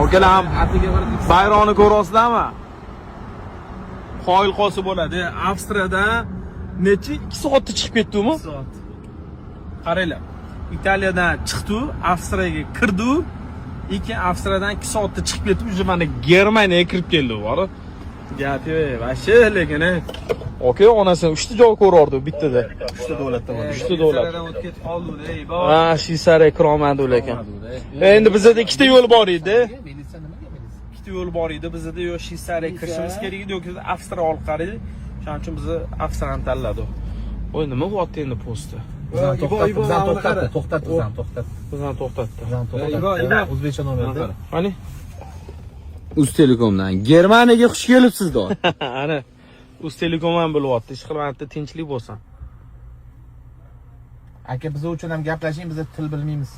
Okalar bayrog'ini ko'ryapsizlarmi? Qoyil qolsa bo'ladi. Avstriyada necha 2 soatda chiqib ketdimi? 2 soat. Qaranglar. Italiyadan chiqdi, Avstriyaga kirdi. Lekin Avstriyadan 2 soatda chiqib ketib, уже mana Germaniyaga kirib keldi, bari. Gap yo'q, vashe lekin. Oka, onasi 3 ta joy ko'rardi bittada. 3 ta davlatdan. 3 ta davlat. Shvetsariyadan o'tib ketib qoldi, ey bor. Ha, Shvetsariya kirolmadi lekin. Endi bizda 2 ta yo'l bor edi. Militsiya nimaga militsiya? 2 ta yo'l bor edi. Bizda yo Shvetsariyaga kirishimiz kerak edi yoki Avstriya orqali. Shuning uchun biz Avstriyani tanladik. Voy, nima bo'lyapti endi postda? Bizdan to'xtatdi. Bizdan to'xtatdi. O'zbekcha nomerda. Qani? Uztelekomdan Germaniyaga xush kelibsiz do. Ana Uztelekom ham bo'lyapti. Ishqilibdi, tinchlik bo'lsin. Aka biz uchun ham gaplashing, biz til bilmaymiz.